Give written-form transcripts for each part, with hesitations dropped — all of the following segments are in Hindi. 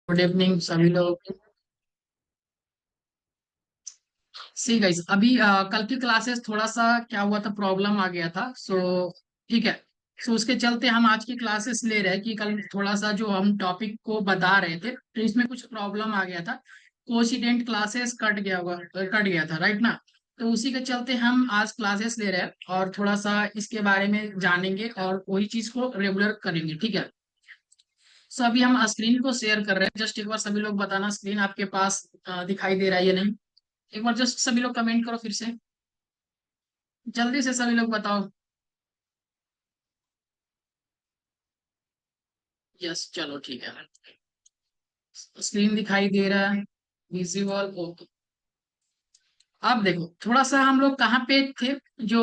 गुड इवनिंग सभी लोग। सी गाइस अभी कल की क्लासेस थोड़ा सा क्या हुआ था, प्रॉब्लम आ गया था। ठीक है। उसके चलते हम आज की क्लासेस ले रहे हैं कि कल थोड़ा सा जो हम टॉपिक को बता रहे थे तो इसमें कुछ प्रॉब्लम आ गया था। कोइंसिडेंट क्लासेस कट गया था, राइट ना। तो उसी के चलते हम आज क्लासेस ले रहे हैं और थोड़ा सा इसके बारे में जानेंगे और वही चीज को रेगुलर करेंगे, ठीक है। अभी हम स्क्रीन को शेयर कर रहे हैं। जस्ट एक बार सभी लोग बताना स्क्रीन आपके पास दिखाई दे रहा है या नहीं। एक बार जस्ट सभी लोग कमेंट करो फिर से, जल्दी से सभी लोग बताओ। यस, चलो ठीक है। स्क्रीन दिखाई दे रहा है, विजुअल ओके। अब देखो थोड़ा सा हम लोग कहाँ पे थे, जो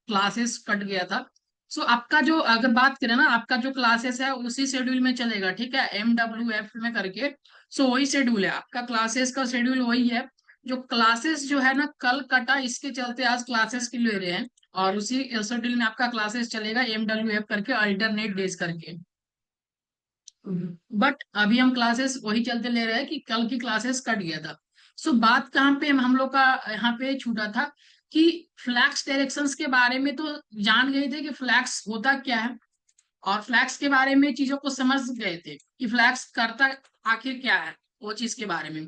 क्लासेस कट गया था। आपका जो अगर बात करें ना, आपका जो क्लासेस है उसी शेड्यूल में चलेगा, ठीक है, MWF में करके। वही शेड्यूल है आपका, क्लासेस का शेड्यूल वही है। जो क्लासेस जो है ना कल कटा, इसके चलते आज क्लासेस के ले रहे हैं। और उसी शेड्यूल में आपका क्लासेस चलेगा MWF करके, अल्टरनेट डेज करके। बट अभी हम क्लासेस वही चलते ले रहे हैं कि कल की क्लासेस कट गया था। बात कहाँ पे हम लोग का यहाँ पे छूटा था कि फ्लैक्स डायरेक्शंस के बारे में तो जान गए थे कि फ्लैक्स होता क्या है। और फ्लैक्स के बारे में चीजों को समझ गए थे कि फ्लैक्स करता आखिर क्या है, वो चीज के बारे में।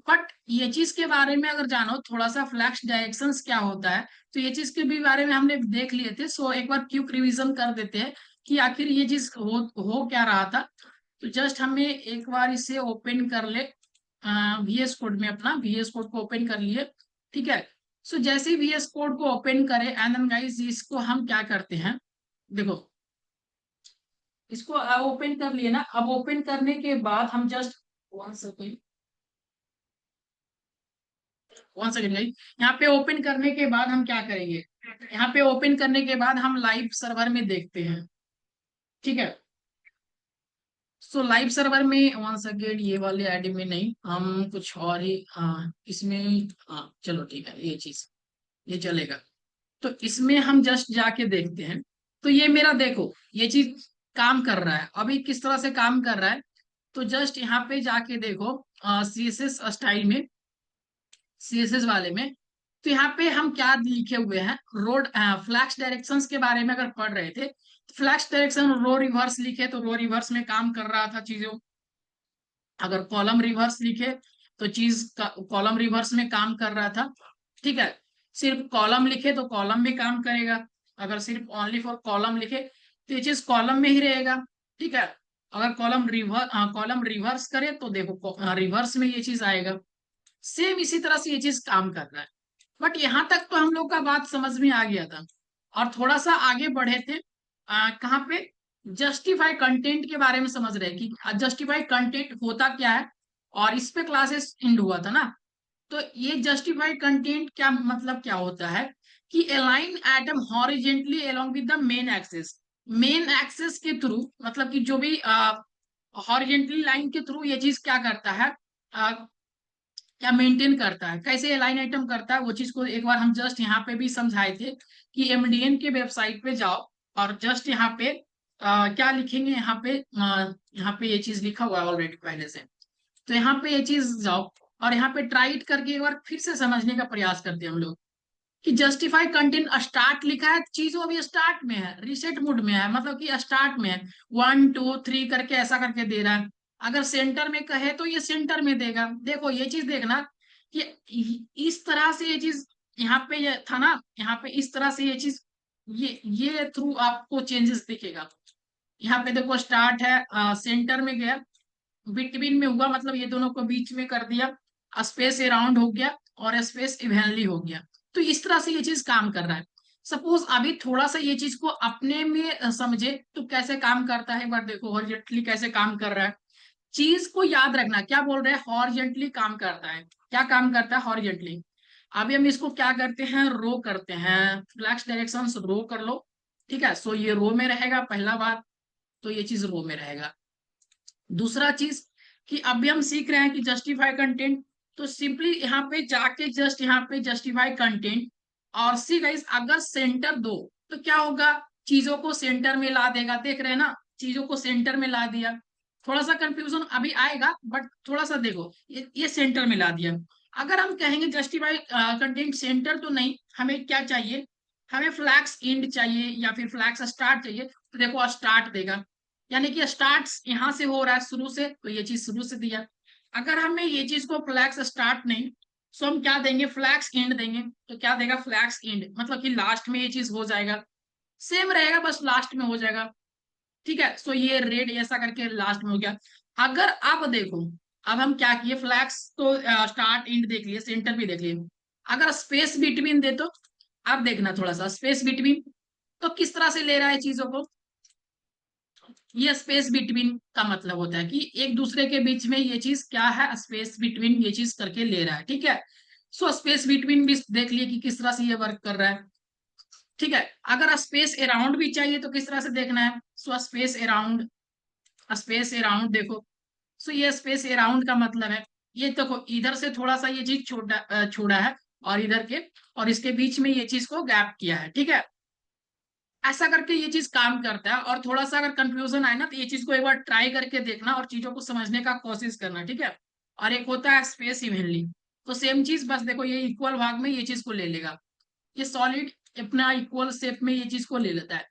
बट ये चीज के बारे में अगर जानो थोड़ा सा, फ्लैक्स डायरेक्शंस क्या होता है, तो ये चीज के भी बारे में हमने देख लिए थे। एक बार क्विक रिवीजन कर देते हैं कि आखिर ये चीज हो क्या रहा था। तो जस्ट हमें एक बार इसे ओपन कर ले, VS कोड में, अपना VS कोड को ओपन कर लिए, ठीक है। जैसे ही VS कोड को ओपन करें एंड देन गाइस इसको हम क्या करते हैं, देखो इसको ओपन कर लिए ना। अब ओपन करने के बाद हम just one second, one second भाई। यहाँ पे ओपन करने के बाद हम क्या करेंगे, यहाँ पे ओपन करने के बाद हम लाइव सर्वर में देखते हैं, ठीक है। लाइव सर्वर में वन सेकेंड, ये वाले आईडी में नहीं, हम कुछ और ही, हाँ इसमें, हाँ चलो ठीक है, ये चीज ये चलेगा। तो इसमें हम जस्ट जाके देखते हैं। तो ये मेरा देखो, ये चीज काम कर रहा है। अभी किस तरह से काम कर रहा है, तो जस्ट यहाँ पे जाके देखो CSS स्टाइल में, CSS वाले में। तो यहाँ पे हम क्या लिखे हुए हैं, रोड फ्लैक्स डायरेक्शंस के बारे में अगर पढ़ रहे थे, फ्लैक्स डायरेक्शन रो रिवर्स लिखे तो रो रिवर्स में काम कर रहा था चीजों। अगर कॉलम रिवर्स लिखे तो चीज कॉलम रिवर्स में काम कर रहा था, ठीक है। सिर्फ कॉलम लिखे तो कॉलम में काम करेगा। अगर सिर्फ ओनली फॉर कॉलम लिखे तो ये चीज कॉलम में ही रहेगा, ठीक है। अगर कॉलम रिवर्स करे तो देखो रिवर्स में ये चीज आएगा। सेम इसी तरह से ये चीज काम कर रहा है। बट यहां तक तो हम लोग का बात समझ में आ गया था। और थोड़ा सा आगे बढ़े थे, कहाँ पे, जस्टिफाई कंटेंट के बारे में समझ रहे कि जस्टिफाई कंटेंट होता क्या है। और इस पे क्लासेस एंड हुआ था ना। तो ये जस्टिफाई कंटेंट क्या मतलब क्या होता है कि align atom horizontally along with the main axis. Main axis के थ्रू, मतलब कि जो भी हॉरिजेंटली लाइन के थ्रू ये चीज क्या करता है, क्या मेंटेन करता है, कैसे लाइन आइटम करता है, वो चीज को एक बार हम जस्ट यहाँ पे भी समझाए थे कि MDN के वेबसाइट पे जाओ और जस्ट यहाँ पे क्या लिखेंगे, यहाँ पे ये चीज लिखा हुआ है ऑलरेडी पहले से। तो यहाँ पे ये चीज जाओ और यहाँ पे ट्राई इट करके एक बार फिर से समझने का प्रयास करते हैं हम लोग कि जस्टिफाई कंटेंट स्टार्ट लिखा है, चीज वो अभी स्टार्ट में है, रिसेट मोड में है, मतलब कि स्टार्ट में है। 1 2 3 करके ऐसा करके दे रहा है। अगर सेंटर में कहे तो ये सेंटर में देगा। देखो ये चीज देखना कि इस तरह से ये चीज यहाँ पे ये था ना, यहाँ पे इस तरह से ये चीज, ये थ्रू आपको चेंजेस दिखेगा। यहाँ पे देखो स्टार्ट है, सेंटर में गया, बिटवीन में हुआ, मतलब ये दोनों को बीच में कर दिया, स्पेस अराउंड हो गया और स्पेस इवेनली हो गया। तो इस तरह से ये चीज काम कर रहा है। सपोज अभी थोड़ा सा ये चीज को अपने में समझे तो कैसे काम करता है, एक बार देखो हॉरिजॉन्टली कैसे काम कर रहा है। चीज को याद रखना, क्या बोल रहे हैं, हॉरिजॉन्टली काम करता है। क्या काम करता है, हॉरिजॉन्टली। अभी हम इसको क्या करते हैं, रो करते हैं, फ्लैक्स डायरेक्शंस रो कर लो, ठीक है। ये रो में रहेगा पहला बात, तो ये चीज रो में रहेगा। दूसरा चीज कि अभी हम सीख रहे हैं कि जस्टिफाई कंटेंट, तो सिंपली यहाँ पे जाके जस्ट यहाँ पे जस्टिफाई कंटेंट। और सी गाइस अगर सेंटर दो तो क्या होगा, चीजों को सेंटर में ला देगा, देख रहे हैं ना, चीजों को सेंटर में ला दिया। थोड़ा सा कंफ्यूजन अभी आएगा, बट थोड़ा सा देखो, ये सेंटर में ला दिया। अगर हम कहेंगे जस्टिफाई कंटेंट सेंटर, तो नहीं, हमें क्या चाहिए, हमें फ्लैक्स एंड चाहिए या फिर फ्लैक्स स्टार्ट चाहिए। तो देखो स्टार्ट देगा, यानी कि स्टार्ट यहाँ से हो रहा है शुरू से, तो ये चीज शुरू से दिया। अगर हमें ये चीज को फ्लैक्स स्टार्ट नहीं, तो हम क्या देंगे, फ्लैक्स एंड देंगे। तो क्या देगा, फ्लैक्स एंड, मतलब कि लास्ट में ये चीज हो जाएगा, सेम रहेगा, बस लास्ट में हो जाएगा। ठीक है, सो ये रेड ऐसा करके लास्ट में हो गया। अगर अब देखो, अब हम क्या किए, फ्लैक्स तो स्टार्ट एंड देख लिए, सेंटर भी देख लिए। अगर स्पेस बिटवीन दे तो, अब देखना थोड़ा सा स्पेस बिटवीन, तो किस तरह से ले रहा है चीजों को। ये स्पेस बिटवीन का मतलब होता है कि एक दूसरे के बीच में ये चीज क्या है, स्पेस बिटवीन ये चीज करके ले रहा है। ठीक है, सो स्पेस बिटवीन भी देख लिए कि किस तरह से ये वर्क कर रहा है। ठीक है, अगर स्पेस अराउंड भी चाहिए तो किस तरह से देखना है, so space around, space around देखो। सो ये स्पेस अराउंड का मतलब है, ये देखो इधर से थोड़ा सा ये चीज छोड़ा है, और इधर के और इसके बीच में ये चीज को गैप किया है। ठीक है, ऐसा करके ये चीज काम करता है। और थोड़ा सा अगर कंफ्यूजन आए ना, तो ये चीज को एक बार ट्राई करके देखना और चीजों को समझने का कोशिश करना। ठीक है, और एक होता है स्पेस इवनली, तो सेम चीज, बस देखो ये इक्वल भाग में ये चीज को ले लेगा, ये सॉलिड अपना इक्वल शेप में ये चीज को ले लेता है।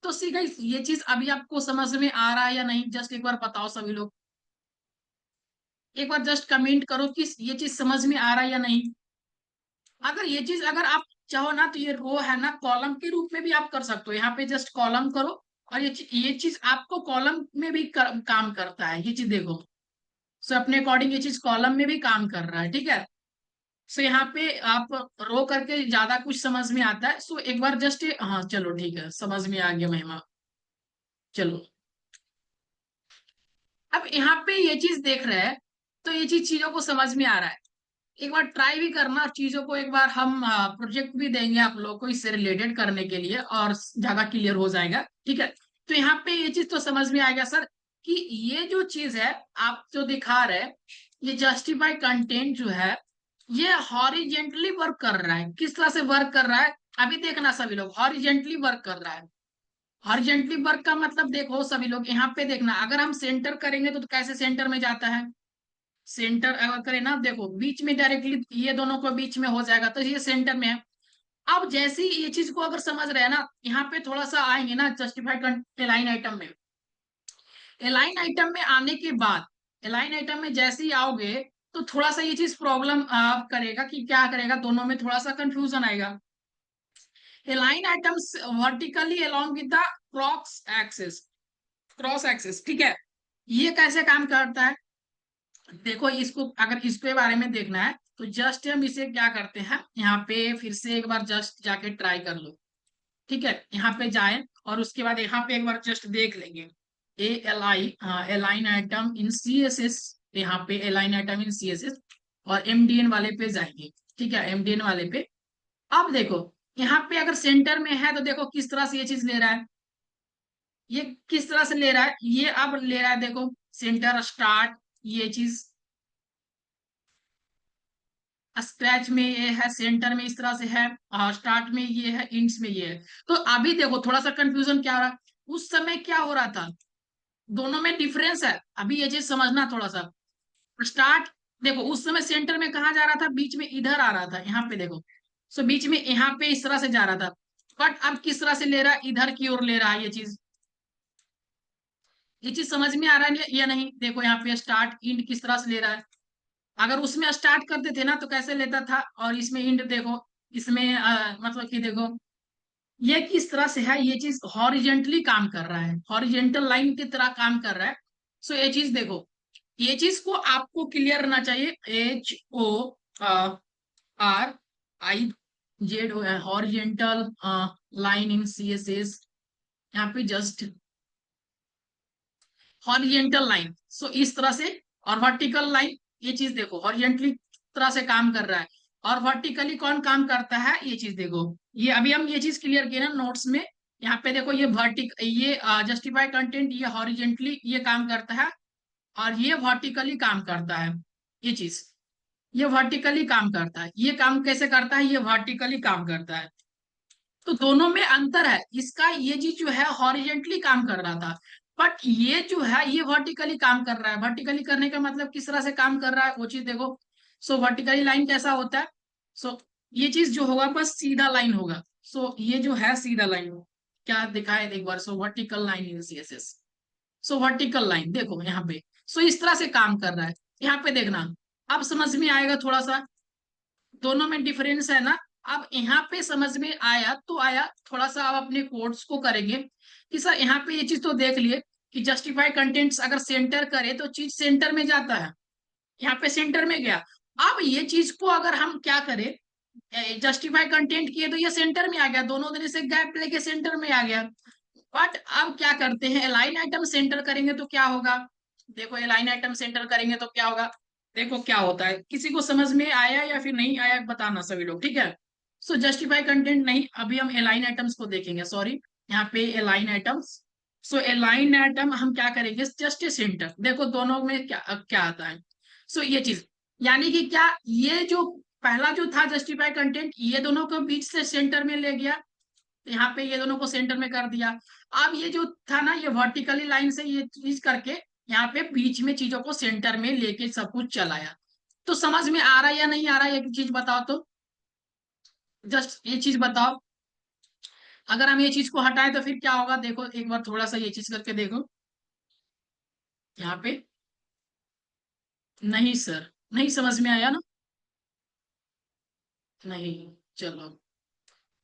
तो सी गाइस, ये चीज अभी आपको समझ में आ रहा है या नहीं, जस्ट एक बार बताओ सभी लोग, एक बार जस्ट कमेंट करो कि ये चीज समझ में आ रहा है या नहीं। अगर ये चीज अगर आप चाहो ना, तो ये रो है ना, कॉलम के रूप में भी आप कर सकते हो, यहाँ पे जस्ट कॉलम करो, और ये चीज आपको कॉलम में भी काम करता है, ये चीज देखो। सो अपने अकॉर्डिंग ये चीज कॉलम में भी काम कर रहा है। ठीक है, सो यहाँ पे आप रो करके ज्यादा कुछ समझ में आता है। सो एक बार जस्ट, हाँ चलो ठीक है, समझ में आ गया महिमा। चलो, अब यहाँ पे ये चीज देख रहे हैं, तो ये चीज चीजों को समझ में आ रहा है। एक बार ट्राई भी करना, और चीजों को एक बार हम प्रोजेक्ट भी देंगे आप लोगों को इससे रिलेटेड करने के लिए, और ज्यादा क्लियर हो जाएगा। ठीक है, तो यहाँ पे ये चीज तो समझ में आएगा सर, कि ये जो चीज है आप जो दिखा रहे हैं, ये जस्टिफाई कंटेंट जो है, ये हॉरिजेंटली वर्क कर रहा है। किस तरह से वर्क कर रहा है, अभी देखना सभी लोग, हॉरिजेंटली वर्क कर रहा है। हॉरिजेंटली वर्क का मतलब देखो सभी लोग, यहाँ पे देखना, अगर हम सेंटर करेंगे तो कैसे सेंटर में जाता है, सेंटर अगर करें ना, देखो बीच में डायरेक्टली ये दोनों को बीच में हो जाएगा, तो ये सेंटर में है। अब जैसे ही ये चीज को अगर समझ रहे हैं ना, यहाँ पे थोड़ा सा आएंगे ना जस्टिफाइड लाइन आइटम में, अलाइन आइटम में आने के बाद, अलाइन आइटम में जैसे ही आओगे, तो थोड़ा सा ये चीज प्रॉब्लम करेगा, कि क्या करेगा, दोनों में थोड़ा सा कंफ्यूजन आएगा। Align items vertically along with the cross axis, cross axis. ठीक है, ये कैसे काम करता है, देखो इसको अगर इसके बारे में देखना है, तो जस्ट हम इसे क्या करते हैं, यहाँ पे फिर से एक बार जस्ट जाके ट्राई कर लो। ठीक है, यहाँ पे जाए, और उसके बाद यहाँ पे एक बार जस्ट देख लेंगे, A L I, align item in C S S, यहाँ पे align item in C S S, और एमडीएन वाले पे जाएंगे। ठीक है, एमडीएन वाले पे, अब देखो यहाँ पे अगर सेंटर में है, तो देखो किस तरह से ये चीज ले रहा है, ये किस तरह से ले रहा है, ये अब ले रहा है, देखो सेंटर स्टार्ट, ये चीज स्क्रैच में ये है, सेंटर में इस तरह से है, स्टार्ट में ये है, इंड्स में ये है। तो अभी देखो थोड़ा सा कंफ्यूजन क्या हो रहा है, उस समय क्या हो रहा था, दोनों में डिफरेंस है, अभी ये चीज समझना थोड़ा सा। स्टार्ट देखो, उस समय सेंटर में कहा जा रहा था, बीच में इधर आ रहा था, यहाँ पे देखो, सो बीच में यहाँ पे इस तरह से जा रहा था, बट अब किस तरह से ले रहा है, इधर की ओर ले रहा है ये चीज। ये चीज समझ में आ रहा है या नहीं, देखो यहाँ पे स्टार्ट इंड किस तरह से ले रहा है। अगर उसमें स्टार्ट करते थे ना, तो कैसे लेता था, और इसमें इंड देखो, इसमें मतलब कि देखो ये किस तरह से है, ये चीज हॉरिजेंटली काम कर रहा है, हॉरिजेंटल लाइन की तरह काम कर रहा है। सो ये चीज देखो, ये चीज को आपको क्लियर रहना चाहिए, H O R I Z horizontal line in C S S, यहाँ पे जस्ट हॉरिजेंटल लाइन, सो इस तरह से। और वर्टिकल लाइन, ये चीज देखो हॉरिजेंटली तरह से काम कर रहा है, और वर्टिकली कौन काम करता है, ये चीज देखो, ये अभी हम ये चीज क्लियर किए ना नोट्स में। यहाँ पे देखो ये ये जस्टिफाई कंटेंट, ये हॉरिजेंटली ये काम करता है, और ये वर्टिकली काम करता है, ये चीज, ये वर्टिकली काम करता है, ये काम कैसे करता है, ये वर्टिकली काम करता है। तो दोनों में अंतर है, इसका ये चीज जो है हॉरिजेंटली काम कर रहा था, बट ये जो है ये वर्टिकली काम कर रहा है। वर्टिकली करने का मतलब किस तरह से काम कर रहा है वो चीज देखो। सो वर्टिकली लाइन कैसा होता है? सो ये चीज जो होगा बस सीधा लाइन होगा। सो ये जो है सीधा लाइन क्या दिखाए एक बार। So vertical line in CSS. So vertical line देखो यहाँ पे। सो इस तरह से काम कर रहा है। यहाँ पे देखना, अब समझ में आएगा थोड़ा सा, दोनों में डिफरेंस है ना। अब यहाँ पे समझ में आया तो आया, थोड़ा सा अब अपने कोड्स को करेंगे कि सर यहाँ पे ये चीज तो देख लिए कि जस्टिफाई कंटेंट्स अगर सेंटर करे तो चीज सेंटर में जाता है। यहाँ पे सेंटर में गया। अब ये चीज को अगर हम क्या करें, जस्टिफाई कंटेंट किए तो ये सेंटर में आ गया, दोनों तरह से गैप लेके सेंटर में आ गया। बट अब क्या करते हैं, अलाइन आइटम सेंटर करेंगे तो क्या होगा। देखो अलाइन आइटम सेंटर करेंगे तो क्या होगा, देखो क्या होता है। किसी को समझ में आया या फिर नहीं आया बताना सभी लोग, ठीक है। सो जस्टिफाई कंटेंट नहीं, अभी हम अलाइन आइटम्स को देखेंगे। सॉरी, यहाँ पे अलाइन आइटम्स। सो अलाइन आइटम हम क्या करेंगे, जस्ट ए सेंटर। देखो दोनों में क्या क्या आता है। सो ये चीज यानी कि क्या, ये जो पहला जो था जस्टिफाई कंटेंट, ये दोनों को बीच से सेंटर में ले गया, यहाँ पे ये दोनों को सेंटर में कर दिया। अब ये जो था ना, ये वर्टिकली लाइन से ये चीज करके यहाँ पे बीच में चीजों को सेंटर में लेके सब कुछ चलाया। तो समझ में आ रहा है या नहीं आ रहा है, एक चीज बताओ तो, जस्ट ये चीज बताओ। अगर हम ये चीज को हटाएं तो फिर क्या होगा, देखो एक बार थोड़ा सा ये चीज करके देखो यहाँ पे। नहीं सर, नहीं समझ में आया ना। नहीं, चलो।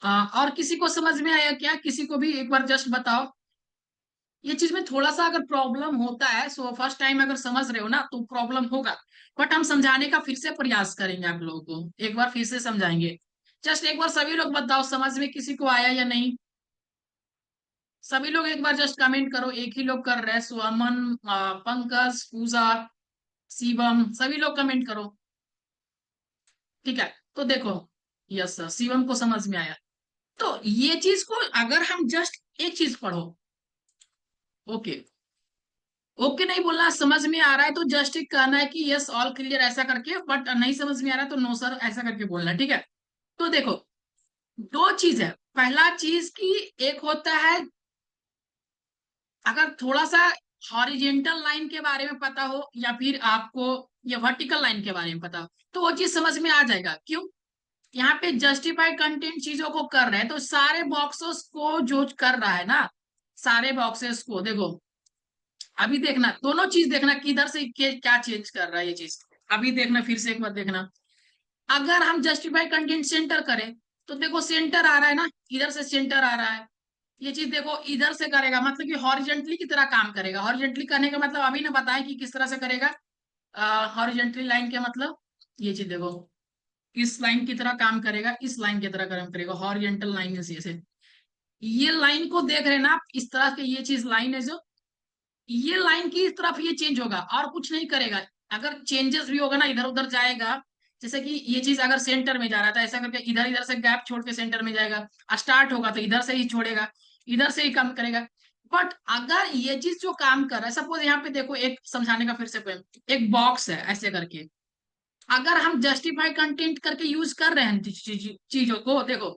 और किसी को समझ में आया क्या, किसी को भी एक बार जस्ट बताओ। ये चीज में थोड़ा सा अगर प्रॉब्लम होता है, सो फर्स्ट टाइम अगर समझ रहे हो ना तो प्रॉब्लम होगा। बट हम समझाने का फिर से प्रयास करेंगे, आप लोगों को एक बार फिर से समझाएंगे। जस्ट एक बार सभी लोग बताओ समझ में किसी को आया या नहीं। सभी लोग एक बार जस्ट कमेंट करो, एक ही लोग कर रहे हैं। सो अमन, पंकज, पूजा, शिवम, सभी लोग कमेंट करो। ठीक है, तो देखो, यस सर, शिवम को समझ में आया। तो ये चीज को अगर हम जस्ट एक चीज पढ़ो, ओके, ओके नहीं बोलना, समझ में आ रहा है तो जस्ट एक कहना है कि यस ऑल क्लियर ऐसा करके, बट नहीं समझ में आ रहा है तो नो सर ऐसा करके बोलना है, ठीक है। तो देखो, दो चीज है। पहला चीज की एक होता है, अगर थोड़ा सा हॉरिजेंटल लाइन के बारे में पता हो या फिर आपको या वर्टिकल लाइन के बारे में पता हो तो वो चीज समझ में आ जाएगा। क्यों, यहाँ पे जस्टिफाई कंटेंट चीजों को कर रहे हैं तो सारे बॉक्सेस को जो कर रहा है ना, सारे बॉक्सेस को देखो। अभी देखना, दोनों चीज देखना किधर से क्या चेंज कर रहा है ये चीज। अभी देखना फिर से एक बार देखना, अगर हम जस्टिफाई कंटेंट सेंटर करें तो देखो सेंटर आ रहा है ना, इधर से सेंटर आ रहा है। ये चीज देखो इधर से करेगा मतलब कि हॉरिजेंटली की तरह काम करेगा। हॉरिजेंटली करने का मतलब अभी ना बताएं कि किस तरह से करेगा। हॉरिजेंटली लाइन के मतलब ये चीज देखो, इस लाइन की तरह काम करेगा, इस लाइन की तरह काम करेगा। हॉरिजेंटल लाइन से ये लाइन को देख रहे हैं ना आप, इस तरह के ये चीज लाइन है जो, ये लाइन की तरफ ये चेंज होगा और कुछ नहीं करेगा। अगर चेंजेस भी होगा ना, इधर उधर जाएगा। जैसे कि ये चीज अगर सेंटर में जा रहा था ऐसा करके इधर इधर से गैप छोड़ के सेंटर में जाएगा। स्टार्ट होगा तो इधर से ही छोड़ेगा, इधर से ही काम करेगा। बट अगर ये चीज जो काम कर रहा है, सपोज यहाँ पे देखो, एक समझाने का फिर से point, एक बॉक्स है ऐसे करके, अगर हम जस्टिफाई कंटेंट करके यूज कर रहे हैं चीजों को, देखो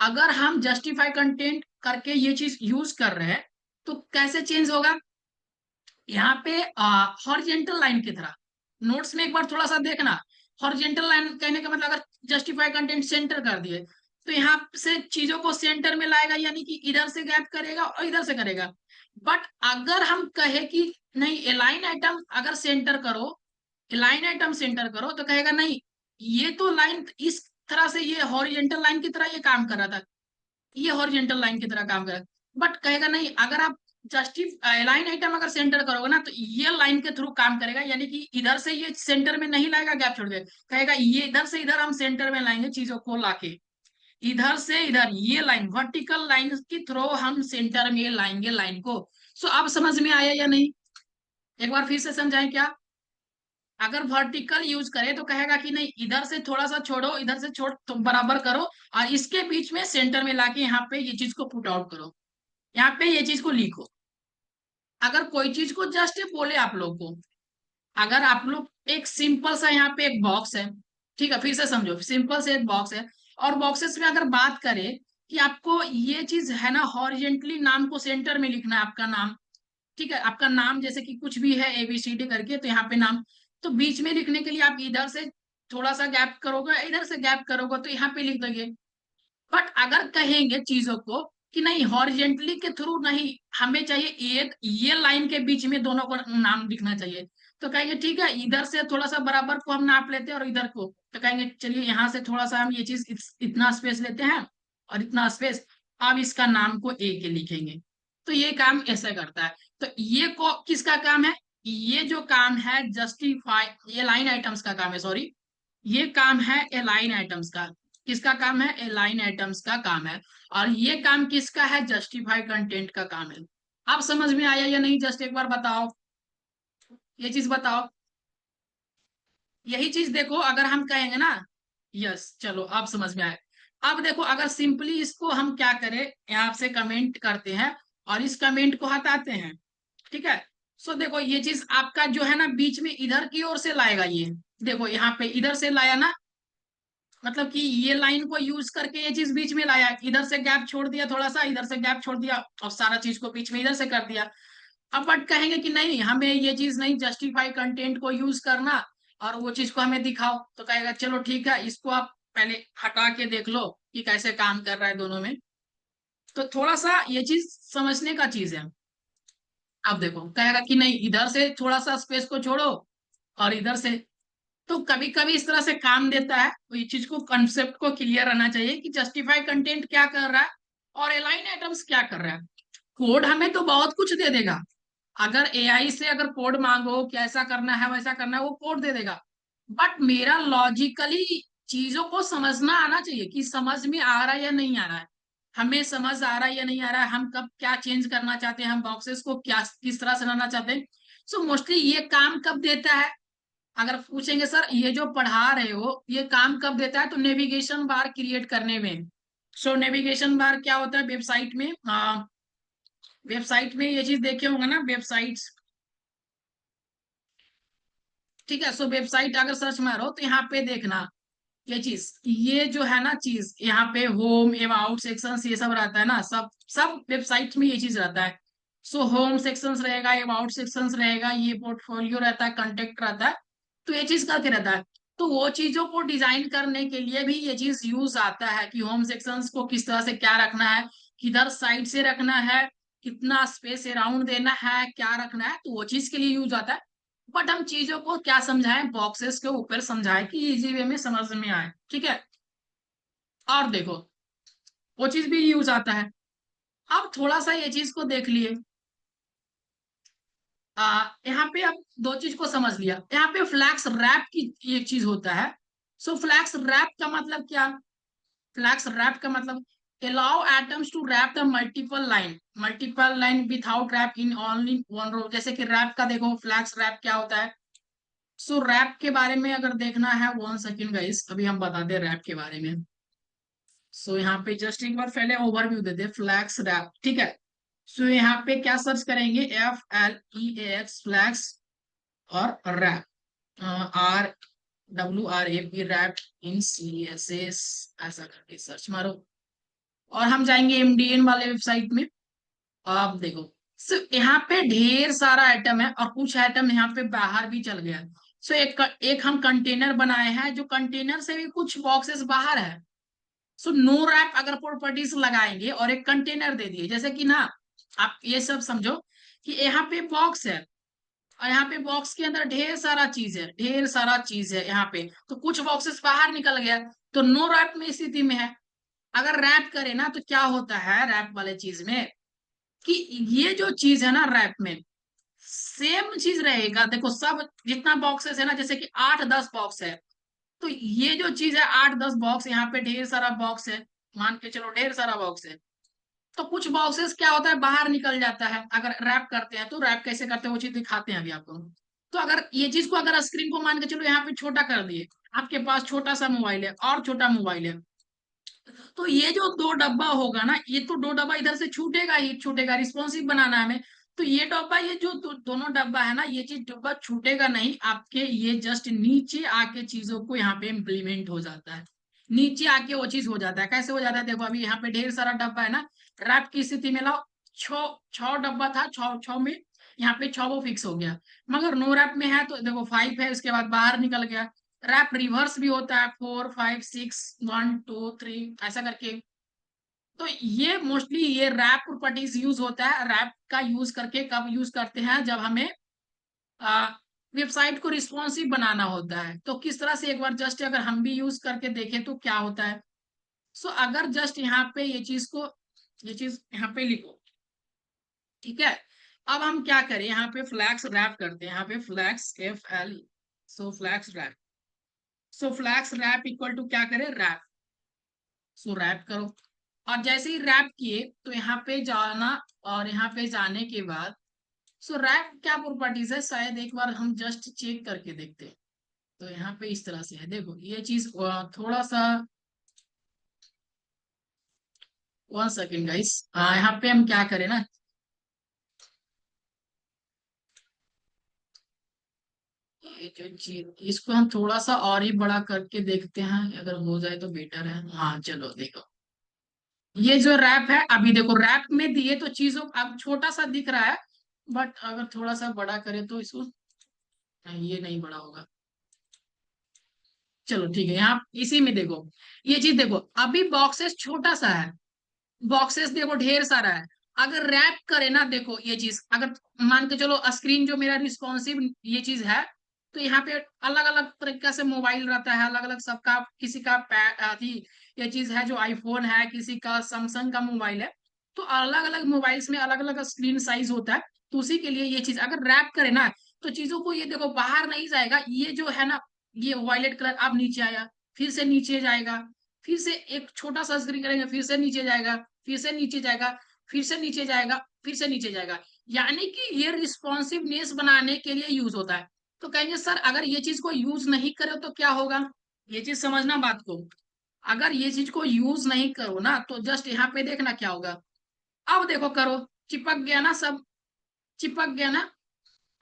अगर हम जस्टिफाई कंटेंट करके ये चीज यूज कर रहे हैं तो कैसे चेंज होगा, यहाँ पे हॉरिजेंटल लाइन की तरह। नोट्स में एक बार थोड़ा सा देखना, हॉरिजेंटल लाइन कहने का मतलब अगर जस्टिफाई कंटेंट सेंटर कर दिए तो यहाँ से चीजों को सेंटर में लाएगा, यानी कि इधर से गैप करेगा और इधर से करेगा। बट अगर हम कहे कि नहीं अलाइन आइटम अगर सेंटर करो, अलाइन आइटम सेंटर करो, तो कहेगा नहीं ये तो लाइन इस तरह से, ये हॉरिजेंटल लाइन की तरह ये काम कर रहा था, ये हॉरिजेंटल लाइन की तरह काम करेगा। बट कहेगा नहीं अगर आप लाइन आइटम अगर सेंटर करोगे ना तो ये लाइन के थ्रू काम करेगा, यानी कि इधर से ये सेंटर में नहीं लाएगा गैप छोड़ के, कहेगा ये इधर से इधर हम सेंटर में लाएंगे चीजों को लाके, इधर से इधर ये लाइन वर्टिकल लाइन के थ्रू हम सेंटर में लाएंगे लाइन को। सो अब समझ में आया या नहीं, एक बार फिर से समझाएं क्या। अगर वर्टिकल यूज करे तो कहेगा कि नहीं इधर से थोड़ा सा छोड़ो, इधर से छोड़ तुम बराबर करो और इसके बीच में सेंटर में लाके यहाँ पे ये चीज को पुट आउट करो, यहाँ पे ये चीज को लिखो। अगर कोई चीज को जस्ट बोले आप लोग को, अगर आप लोग एक सिंपल सा यहाँ पे एक बॉक्स है, ठीक है फिर से समझो, सिंपल से एक बॉक्स है और बॉक्सेस में अगर बात करें कि आपको ये चीज है ना हॉरिजेंटली नाम को सेंटर में लिखना है आपका नाम, ठीक है, आपका नाम जैसे कि कुछ भी है ABCD करके, तो यहाँ पे नाम, तो बीच में लिखने के लिए आप इधर से थोड़ा सा गैप करोगे, इधर से गैप करोगे, तो यहाँ पे लिख दोगे। बट अगर कहेंगे चीजों को कि नहीं हॉरिजेंटली के थ्रू नहीं, हमें चाहिए ये लाइन के बीच में दोनों को नाम दिखना चाहिए, तो कहेंगे ठीक है, इधर से थोड़ा सा बराबर को हम नाप लेते हैं और इधर को, तो कहेंगे चलिए यहाँ से थोड़ा सा हम ये चीज इतना स्पेस लेते हैं और इतना स्पेस, अब इसका नाम को A के लिखेंगे। तो ये काम ऐसे करता है। तो ये को किसका काम है? ये जो काम है जस्टिफाई, ये लाइन आइटम्स का काम है, सॉरी, ये काम है अलाइन आइटम्स का। किसका काम है? अलाइन आइटम्स का काम है। और ये काम किसका है? जस्टिफाई कंटेंट का काम है। आप समझ में आया या नहीं? जस्ट एक बार बताओ, ये चीज बताओ। यही चीज देखो, अगर हम कहेंगे ना, यस चलो आप समझ में आए। अब देखो, अगर सिंपली इसको हम क्या करें, यहाँ से कमेंट करते हैं और इस कमेंट को हटाते हैं, ठीक है। सो देखो ये चीज आपका जो है ना बीच में इधर की ओर से लाएगा, ये देखो यहाँ पे इधर से लाया ना, मतलब कि ये लाइन को यूज करके ये चीज बीच में लाया, इधर से गैप छोड़ दिया, थोड़ा सा इधर से गैप छोड़ दिया और सारा चीज को बीच में इधर से कर दिया। अब बट कहेंगे कि नहीं, हमें ये चीज नहीं, जस्टिफाई कंटेंट को यूज करना और वो चीज को हमें दिखाओ, तो कहेगा चलो ठीक है, इसको आप पहले हटा के देख लो कि कैसे काम कर रहा है दोनों में। तो थोड़ा सा ये चीज समझने का चीज है। अब देखो कहेगा कि नहीं, इधर से थोड़ा सा स्पेस को छोड़ो और इधर से, तो कभी कभी इस तरह से काम देता है। तो ये चीज को, कंसेप्ट को क्लियर रहना चाहिए कि जस्टिफाई कंटेंट क्या कर रहा है और अलाइन आइटम्स क्या कर रहा है। कोड हमें तो बहुत कुछ दे देगा, अगर AI से अगर कोड मांगो कि ऐसा करना है वैसा करना है, वो कोड दे देगा। बट मेरा लॉजिकली चीजों को समझना आना चाहिए कि समझ में आ रहा है या नहीं आ रहा है, हमें समझ आ रहा है या नहीं आ रहा है, हम कब क्या चेंज करना चाहते हैं, हम बॉक्सेस को क्या किस तरह से लाना चाहते हैं। सो मोस्टली ये काम कब देता है? अगर पूछेंगे सर ये जो पढ़ा रहे हो ये काम कब देता है, तो नेविगेशन बार क्रिएट करने में। सो नेविगेशन बार क्या होता है वेबसाइट में? वेबसाइट में ये चीज देखे होंगे ना, वेबसाइट्स, ठीक है। सो वेबसाइट अगर सर्च मारो तो यहाँ पे देखना, ये चीज, ये जो है ना चीज, यहाँ पे होम अबाउट सेक्शंस ये सब रहता है ना, सब सब वेबसाइट में ये चीज रहता है। सो होम सेक्शंस रहेगा, अबाउट सेक्शंस रहेगा, ये पोर्टफोलियो रहता है, कंटेक्ट रहता है, तो ये चीज करके रहता है। तो वो चीजों को डिजाइन करने के लिए भी ये चीज यूज आता है कि होम सेक्शंस को किस तरह से क्या रखना है, किधर साइड से रखना है, कितना स्पेस अराउंड देना है, क्या रखना है, तो वो चीज के लिए यूज आता है। बट हम चीजों को क्या समझाएं, बॉक्सेस के ऊपर समझाएं कि इजी वे में समझ में आए, ठीक है। और देखो वो चीज भी यूज आता है। अब थोड़ा सा ये चीज को देख लिए, यहाँ पे आप दो चीज को समझ लिया, यहाँ पे फ्लैक्स रैप की एक चीज होता है। सो फ्लैक्स रैप का मतलब क्या? फ्लैक्स रैप का मतलब allow atoms to wrap the multiple line without wrap in only one row। जैसे कि रैप का देखो, फ्लैक्स रैप क्या होता है। सो रैप के बारे में अगर देखना है, 1 सेकेंड गाइस, अभी हम बताते हैं रैप के बारे में। सो यहाँ पे जस्ट एक बार पहले ओवरव्यू देते, फ्लैक्स रैप, ठीक है। सो यहाँ पे क्या सर्च करेंगे, FLEAX फ्लैक्स और wrap, RWRAP wrap in CSS, ऐसा करके सर्च मारो और हम जाएंगे MDN वाले वेबसाइट में। आप देखो, सिर्फ यहाँ पे ढेर सारा आइटम है और कुछ आइटम यहाँ पे बाहर भी चल गया। सो एक हम कंटेनर बनाए हैं, जो कंटेनर से भी कुछ बॉक्सेस बाहर है। सो नो रैप अगर प्रॉपर्टीज लगाएंगे और एक कंटेनर दे दिए, जैसे कि ना, आप ये सब समझो कि यहाँ पे बॉक्स है और यहाँ पे बॉक्स के अंदर ढेर सारा चीज है, ढेर सारा चीज है यहाँ पे, तो कुछ बॉक्सेस बाहर निकल गया, तो नो रैप में स्थिति में है। अगर रैप करे ना तो क्या होता है रैप वाले चीज में, कि ये जो चीज है ना रैप में सेम चीज रहेगा। देखो सब जितना बॉक्सेस है ना, जैसे कि 8-10 बॉक्स है, तो ये जो चीज है 8-10 बॉक्स, यहाँ पे ढेर सारा बॉक्स है, मान के चलो ढेर सारा बॉक्स है, तो कुछ बॉक्सेस क्या होता है बाहर निकल जाता है। अगर रैप करते हैं तो रैप कैसे करते हैं वो चीज दिखाते हैं अभी आपको। तो अगर ये चीज को, अगर स्क्रीन को मान के चलो यहाँ पे छोटा कर दिए, आपके पास छोटा सा मोबाइल है और छोटा मोबाइल है, तो ये जो दो डब्बा होगा ना, ये तो दो डब्बा इधर से छूटेगा ही छूटेगा, रिस्पॉन्सिव बनाना है हमें। तो ये डब्बा, ये जो दोनों डब्बा है ना, ये चीज डब्बा छूटेगा नहीं आपके, ये जस्ट नीचे आके चीजों को यहाँ पे इम्प्लीमेंट हो जाता है, नीचे आके वो चीज हो जाता है। कैसे हो जाता है देखो, अभी यहाँ पे ढेर सारा डब्बा है ना, रैप की स्थिति में लाओ, छो छह डब्बा था, छह छह में यहाँ पे 6 वो फिक्स हो गया। मगर नो रैप में है तो देखो 5 है, उसके बाद बाहर निकल गया। रैप रिवर्स भी होता है, 4 5 6 1 2 3 ऐसा करके। तो ये मोस्टली ये रैप प्रॉपर्टीज यूज होता है। रैप का यूज करके कब यूज करते हैं, जब हमें वेबसाइट को रिस्पॉन्सिव बनाना होता है। तो किस तरह से, एक बार जस्ट अगर हम भी यूज करके देखें तो क्या होता है। सो अगर जस्ट यहाँ पे ये चीज यहाँ पे लिखो, ठीक है। अब हम क्या करें, यहाँ पे फ्लैक्स रैप करते हैं, यहाँ पे flex FL, so flex wrap, so flex wrap equal to क्या करें, रैप। सो रैप करो, और जैसे ही रैप किए तो यहाँ पे जाना, और यहाँ पे जाने के बाद सो रैप क्या प्रॉपर्टीज है, शायद एक बार हम जस्ट चेक करके देखते हैं। तो यहाँ पे इस तरह से है, देखो ये चीज थोड़ा सा, 1 सेकेंड गाइस, यहाँ पे हम क्या करें ना, ये जो चीज इसको हम थोड़ा सा और ही बड़ा करके देखते हैं, अगर हो जाए तो बेटर है। हाँ चलो देखो, ये जो रैप है, अभी देखो रैप में दिए तो चीजों अब छोटा सा दिख रहा है, बट अगर थोड़ा सा बड़ा करें तो इसको, नहीं, ये नहीं बड़ा होगा। चलो ठीक है, यहाँ इसी में देखो, ये चीज देखो अभी बॉक्सेस छोटा सा है, बॉक्सेस देखो ढेर सारा है। अगर रैप करे ना, देखो ये चीज अगर मान के चलो स्क्रीन जो मेरा रिस्पॉन्सिव ये चीज है, तो यहाँ पे अलग अलग तरीके से मोबाइल रहता है, अलग अलग सबका, किसी का अभी ये चीज है जो आईफोन है, किसी का सैमसंग का मोबाइल है। तो अलग अलग मोबाइल्स में अलग अलग स्क्रीन साइज होता है। तो उसी के लिए ये चीज अगर रैप करे ना, तो चीजों को ये देखो बाहर नहीं जाएगा, ये जो है ना, ये वायलेट कलर अब नीचे आया, फिर से नीचे जाएगा, फिर से एक छोटा सा स्क्रीन करेंगे, फिर से नीचे जाएगा, फिर से नीचे जाएगा, फिर से नीचे जाएगा, फिर से नीचे जाएगा। यानी कि ये रिस्पॉन्सिवनेस बनाने के लिए यूज होता है। तो कहेंगे सर अगर ये चीज को यूज नहीं करो तो क्या होगा, ये चीज समझना बात को। अगर ये चीज को यूज नहीं करो ना, तो जस्ट यहाँ पे देखना क्या होगा। अब देखो करो, चिपक गया ना सब, चिपक गया ना।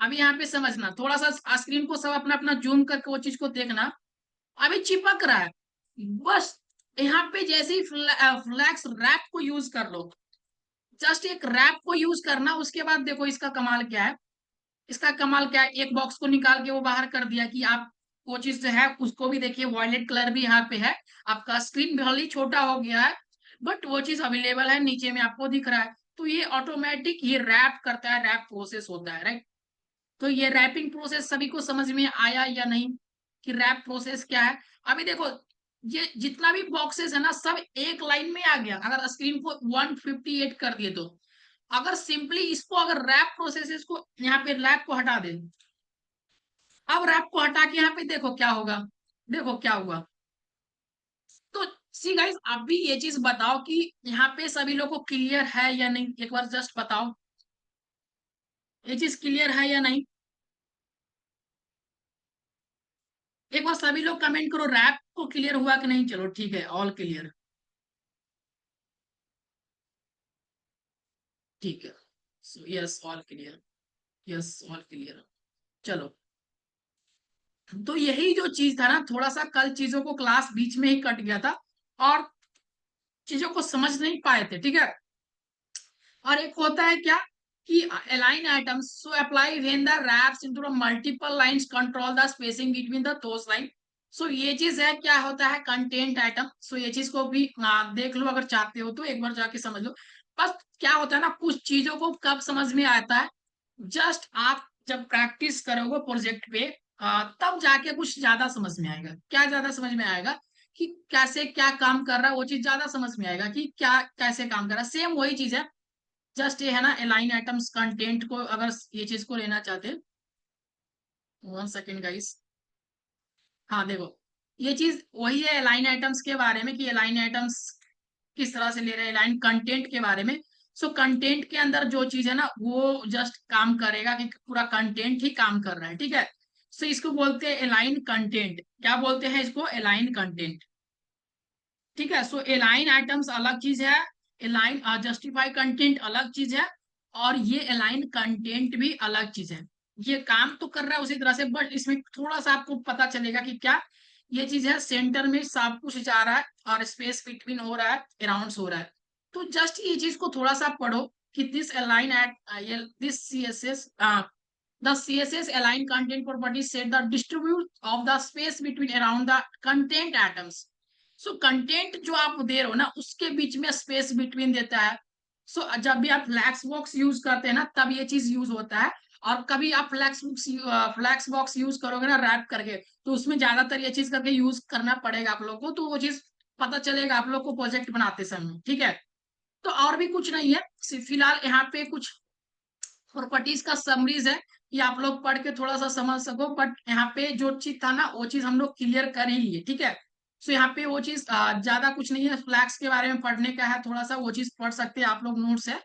अभी यहाँ पे समझना, थोड़ा सा स्क्रीन को सब अपना अपना जूम करके वो चीज को देखना, अभी चिपक रहा है। बस यहाँ पे जैसे ही फ्लैक्स रैप को यूज कर लो, जस्ट एक रैप को यूज करना, उसके बाद देखो इसका कमाल क्या है। इसका कमाल क्या है, एक बॉक्स को निकाल के वो बाहर कर दिया कि आप वो चीज जो है उसको भी देखिए, वॉयलेट कलर भी यहाँ पे है। आपका स्क्रीन भले ही छोटा हो गया है, बट वो चीज अवेलेबल है, नीचे में आपको दिख रहा है। तो ये ऑटोमेटिक ये रैप करता है, रैप प्रोसेस होता है, राइट। तो ये रैपिंग प्रोसेस सभी को समझ में आया या नहीं, कि रैप प्रोसेस क्या है। अभी देखो ये जितना भी बॉक्सेस है ना, सब एक लाइन में आ गया, अगर स्क्रीन को 158 कर दिए तो। अगर सिंपली इसको अगर रैप प्रोसेसेस को यहाँ पे रैप को हटा दे, अब रैप को हटा के यहाँ पे देखो क्या होगा, देखो क्या हुआ। तो सी गाइस अभी ये चीज बताओ कि यहाँ पे सभी लोग को क्लियर है या नहीं, एक बार जस्ट बताओ, ये चीज क्लियर है या नहीं। एक बार सभी लोग कमेंट करो, रैप को क्लियर हुआ कि नहीं। चलो ठीक है, ऑल क्लियर, ठीक है। Yes all clear, yes all clear. चलो, तो यही जो चीज था ना, थोड़ा सा कल चीजों को क्लास बीच में ही कट गया था, और चीजों को समझ नहीं पाए थे, ठीक है। और एक होता है क्या कि align items so apply when the wraps into the multiple lines control the spacing between the those line। सो ये चीज है, क्या होता है कंटेंट आइटम। सो ये चीज को भी देख लो, अगर चाहते हो तो एक बार जाके समझ लो। बस क्या होता है ना, कुछ चीजों को कब समझ में आता है, जस्ट आप जब प्रैक्टिस करोगे प्रोजेक्ट पे, तब जाके कुछ ज्यादा समझ में आएगा। क्या ज्यादा समझ में आएगा, कि कैसे क्या काम कर रहा है, वो चीज ज्यादा समझ में आएगा कि क्या कैसे काम कर रहा है। सेम वही चीज है, जस्ट ये है ना अलाइन आइटम्स कंटेंट को अगर ये चीज को लेना चाहते हैं, 1 सेकेंड गाइस। हाँ देखो, ये चीज वही है अलाइन आइटम्स के बारे में, कि अलाइन आइटम्स किस तरह से ले रहे हैं, अलाइन कंटेंट के बारे में। सो कंटेंट के अंदर जो चीज है ना, वो जस्ट काम करेगा कि पूरा कंटेंट ही काम कर रहा है, ठीक है। सो इसको बोलते हैं अलाइन कंटेंट, क्या बोलते हैं इसको, अलाइन कंटेंट, ठीक है। सो अलाइन आइटम्स अलग चीज है, अलाइन जस्टिफाई कंटेंट अलग चीज है, और ये अलाइन कंटेंट भी अलग चीज है। ये काम तो कर रहा है उसी तरह से, बट इसमें थोड़ा सा आपको पता चलेगा कि क्या ये चीज है, सेंटर में सब कुछ जा रहा है और स्पेस बिटवीन हो रहा है, अराउंड हो रहा है। तो जस्ट ये चीज को थोड़ा सा पढ़ो, कि this align at this CSS the CSS align content property set the distribute of the space between around the content atoms. So content जो आप दे रहे हो ना उसके बीच में स्पेस बिटवीन देता है. So जब भी आप फ्लैक्स बॉक्स यूज करते हैं ना तब ये चीज यूज होता है. और कभी आप फ्लैक्स बॉक्स यूज करोगे ना रैप करके तो उसमें ज्यादातर ये चीज करके यूज करना पड़ेगा आप लोग को. तो वो चीज पता चलेगा आप लोग को प्रोजेक्ट बनाते समय. ठीक है. तो और भी कुछ नहीं है. फिलहाल यहाँ पे कुछ प्रॉपर्टीज का समरीज है कि आप लोग पढ़ के थोड़ा सा समझ सको. बट यहाँ पे जो चीज था ना वो चीज हम लोग क्लियर कर ही लिए. ठीक है. सो यहाँ पे वो चीज ज्यादा कुछ नहीं है. फ्लैक्स के बारे में पढ़ने का है थोड़ा सा वो चीज पढ़ सकते हैं आप लोग. नोट्स है.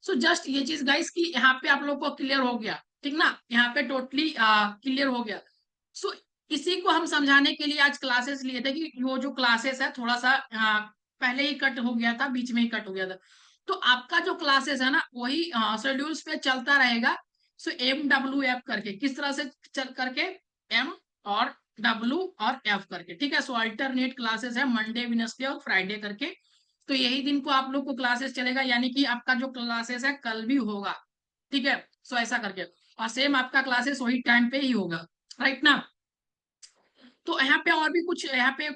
सो जस्ट ये चीज गाइस कि यहाँ पे आप लोग को क्लियर हो गया. ठीक ना. यहाँ पे टोटली क्लियर हो गया. सो इसी को हम समझाने के लिए आज क्लासेस लिए थे कि वो जो क्लासेस है थोड़ा सा पहले ही कट हो गया था बीच में ही कट हो गया था. तो आपका जो क्लासेस है ना वही शेड्यूल्स पे चलता रहेगा. सो MWF करके किस तरह से चल करके M और W और F करके. ठीक है. सो अल्टरनेट क्लासेस है मंडे वेडनेसडे और फ्राइडे करके. तो यही दिन को आप लोग को क्लासेस चलेगा यानी कि आपका जो क्लासेस है कल भी होगा. ठीक है. सो ऐसा करके और सेम आपका क्लासेस वही टाइम पे ही होगा. राइट ना. तो यहाँ पे और भी कुछ यहाँ पे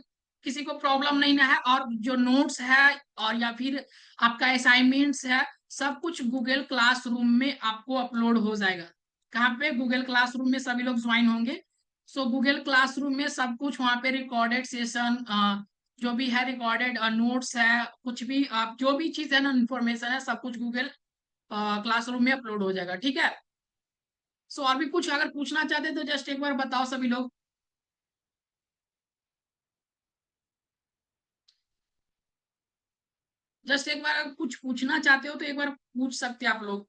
किसी को प्रॉब्लम नहीं ना है. और जो नोट्स है और या फिर आपका असाइनमेंट्स है सब कुछ गूगल क्लासरूम में आपको अपलोड हो जाएगा. कहाँ पे. गूगल क्लासरूम में सभी लोग ज्वाइन होंगे. सो गूगल क्लासरूम में सब कुछ वहाँ पे रिकॉर्डेड सेशन जो भी है रिकॉर्डेड नोट्स है कुछ भी आप जो भी चीज है ना इन्फॉर्मेशन है सब कुछ गूगल क्लासरूम में अपलोड हो जाएगा. ठीक है. सो और भी कुछ अगर पूछना चाहते तो जस्ट एक बार बताओ सभी लोग. जस्ट एक बार अगर कुछ पूछना चाहते हो तो एक बार पूछ सकते हैं आप लोग.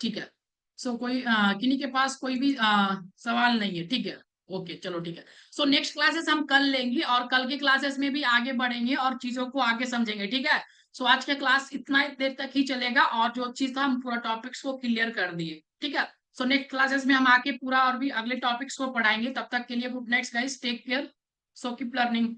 ठीक है. सो कोई किन्हीं के पास कोई भी सवाल नहीं है. ठीक है. ओके चलो ठीक है. सो नेक्स्ट क्लासेस हम कल लेंगे और कल की क्लासेस में भी आगे बढ़ेंगे और चीजों को आगे समझेंगे. ठीक है. सो आज का क्लास इतना देर तक ही चलेगा और जो चीज था हम पूरा टॉपिक्स को क्लियर कर दिए. ठीक है. सो नेक्स्ट क्लासेस में हम आके पूरा और भी अगले टॉपिक्स को पढ़ाएंगे. तब तक के लिए good night guys. Take care. So keep learning.